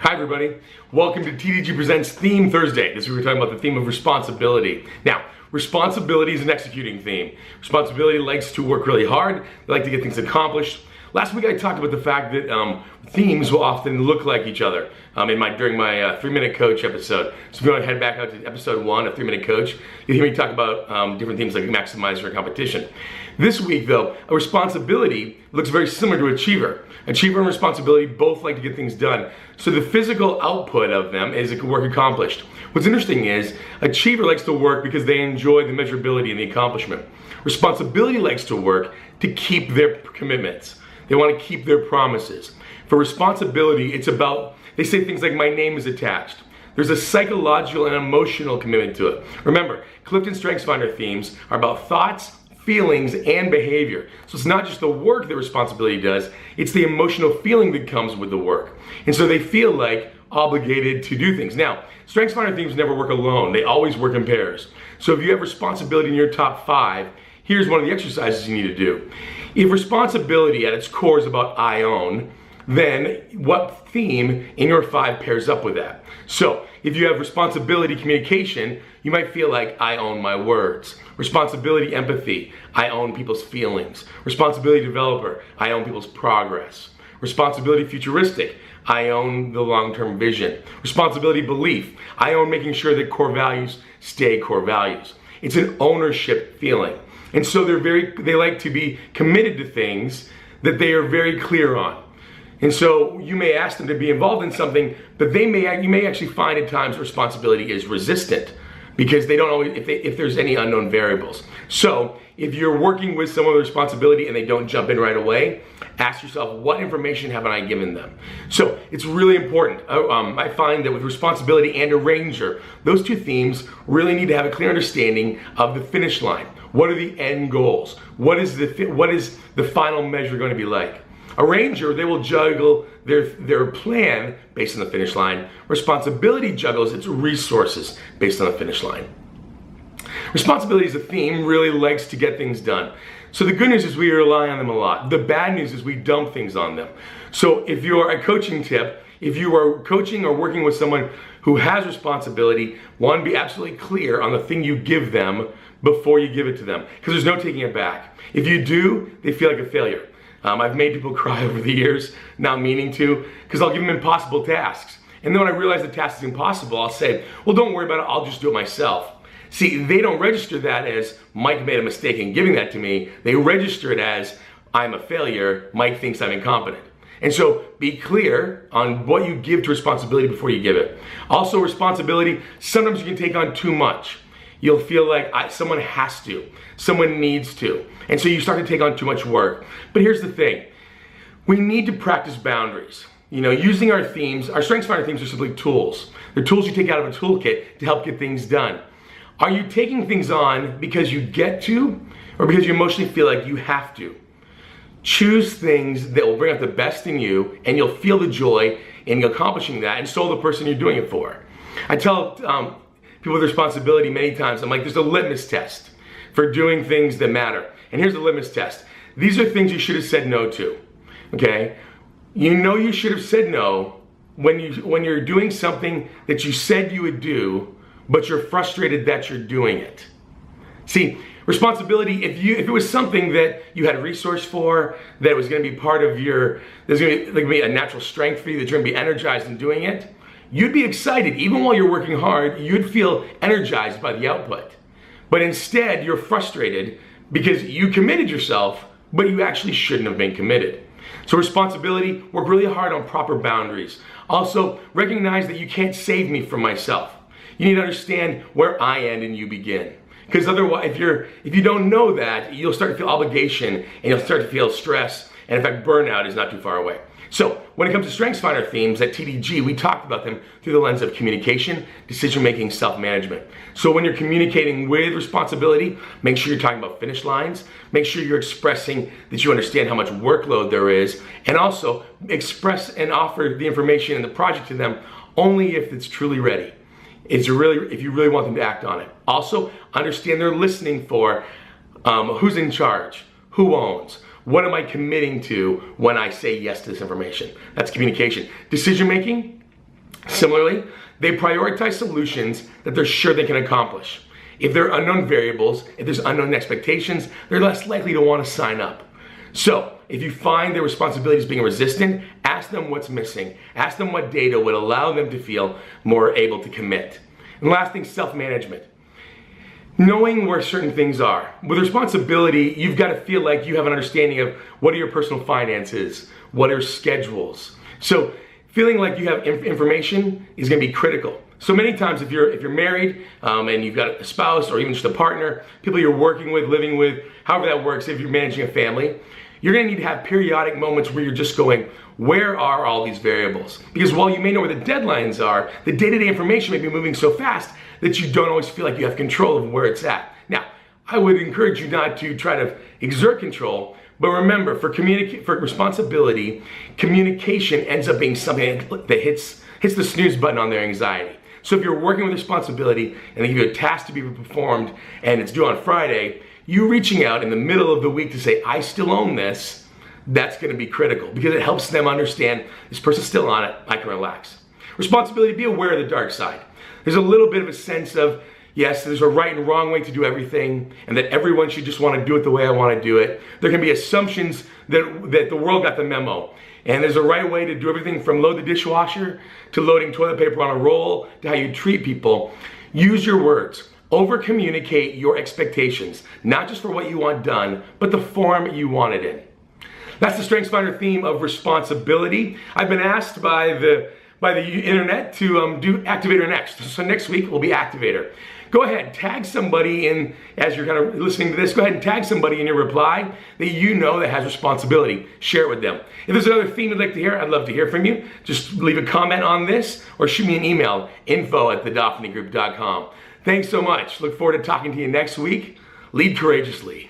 Hi everybody, welcome to TDG Presents Theme Thursday. This week we're talking about the theme of responsibility. Now, responsibility is an executing theme. Responsibility likes to work really hard, they like to get things accomplished. Last week I talked about the fact that themes will often look like each other during my 3-Minute Coach episode. So if you want to head back out to episode 1 of 3-Minute Coach, you'll hear me talk about different themes like maximize your competition. This week though, a responsibility looks very similar to achiever. Achiever and responsibility both like to get things done. So the physical output of them is work accomplished. What's interesting is achiever likes to work because they enjoy the measurability and the accomplishment. Responsibility likes to work to keep their commitments. They want to keep their promises. For responsibility, it's about, they say things like, my name is attached. There's a psychological and emotional commitment to it. Remember, Clifton StrengthsFinder themes are about thoughts, feelings, and behavior. So it's not just the work that responsibility does, it's the emotional feeling that comes with the work. And so they feel like obligated to do things. Now, StrengthsFinder themes never work alone. They always work in pairs. So if you have responsibility in your top 5, here's one of the exercises you need to do. If responsibility at its core is about I own, then what theme in your 5 pairs up with that? So if you have responsibility communication, you might feel like I own my words. Responsibility empathy, I own people's feelings. Responsibility developer, I own people's progress. Responsibility futuristic, I own the long-term vision. Responsibility belief, I own making sure that core values stay core values. It's an ownership feeling. And so they like to be committed to things that they are very clear on. And so you may ask them to be involved in something, but you may actually find at times responsibility is resistant because they don't always, if there's any unknown variables. So if you're working with someone with responsibility and they don't jump in right away, ask yourself, what information haven't I given them? So it's really important. I find that with responsibility and arranger, those 2 themes really need to have a clear understanding of the finish line. What are the end goals? What is the final measure going to be like? Arranger, they will juggle their plan based on the finish line. Responsibility juggles its resources based on the finish line. Responsibility as a theme really likes to get things done. So the good news is we rely on them a lot. The bad news is we dump things on them. So if you're a coaching tip, if you are coaching or working with someone who has responsibility, one, be absolutely clear on the thing you give them before you give it to them, because there's no taking it back. If you do, they feel like a failure. I've made people cry over the years, not meaning to, because I'll give them impossible tasks. And then when I realize the task is impossible, I'll say, well, don't worry about it, I'll just do it myself. See, they don't register that as Mike made a mistake in giving that to me. They register it as I'm a failure, Mike thinks I'm incompetent. And so be clear on what you give to responsibility before you give it. Also, responsibility, sometimes you can take on too much. You'll feel like someone has to, someone needs to. And so you start to take on too much work. But here's the thing, we need to practice boundaries. You know, using our themes, our StrengthsFinder themes are simply tools. They're tools you take out of a toolkit to help get things done. Are you taking things on because you get to, or because you emotionally feel like you have to? Choose things that will bring out the best in you, and you'll feel the joy in accomplishing that, and so will the person you're doing it for. I tell people with responsibility many times, I'm like, there's a litmus test for doing things that matter. And here's the litmus test. These are things you should have said no to, okay? You know you should have said no when you're doing something that you said you would do, but you're frustrated that you're doing it. See, responsibility, if it was something that you had a resource for, that was gonna be part of there's gonna be a natural strength for you, that you're gonna be energized in doing it, you'd be excited. Even while you're working hard, you'd feel energized by the output. But instead, you're frustrated because you committed yourself, but you actually shouldn't have been committed. So responsibility, work really hard on proper boundaries. Also, recognize that you can't save me from myself. You need to understand where I end and you begin. Because otherwise, if you don't know that, you'll start to feel obligation and you'll start to feel stress. And in fact, burnout is not too far away. So when it comes to StrengthsFinder themes at TDG, we talked about them through the lens of communication, decision-making, self-management. So when you're communicating with responsibility, make sure you're talking about finish lines, make sure you're expressing that you understand how much workload there is, and also express and offer the information and the project to them only if it's truly ready. If you really want them to act on it. Also, understand they're listening for who's in charge, who owns, what am I committing to when I say yes to this information? That's communication. Decision making, Similarly, they prioritize solutions that they're sure they can accomplish. If there are unknown variables, if there's unknown expectations, they're less likely to want to sign up. So, if you find their responsibilities being resistant, ask them what's missing. Ask them what data would allow them to feel more able to commit. And last thing, self-management. Knowing where certain things are. With responsibility, you've got to feel like you have an understanding of what are your personal finances, what are schedules. So feeling like you have information is going to be critical. So many times if you're married and you've got a spouse or even just a partner, people you're working with, living with, however that works, if you're managing a family, you're going to need to have periodic moments where you're just going, where are all these variables? Because while you may know where the deadlines are, the day-to-day information may be moving so fast that you don't always feel like you have control of where it's at. Now, I would encourage you not to try to exert control, but remember, for responsibility, communication ends up being something that hits the snooze button on their anxiety. So if you're working with responsibility and they give you a task to be performed and it's due on Friday, you reaching out in the middle of the week to say, I still own this, that's going to be critical because it helps them understand this person's still on it, I can relax. Responsibility, be aware of the dark side. There's a little bit of a sense of, yes, there's a right and wrong way to do everything and that everyone should just want to do it the way I want to do it. There can be assumptions that the world got the memo. And there's a right way to do everything from load the dishwasher to loading toilet paper on a roll to how you treat people. Use your words. Over-communicate your expectations, not just for what you want done, but the form you want it in. That's the StrengthsFinder theme of responsibility. I've been asked by the internet to do Activator next. So next week will be Activator. Go ahead, tag somebody in, as you're kind of listening to this, go ahead and tag somebody in your reply that you know that has responsibility. Share it with them. If there's another theme you'd like to hear, I'd love to hear from you. Just leave a comment on this or shoot me an email, info@thedophanygroup.com. Thanks so much. Look forward to talking to you next week. Lead courageously.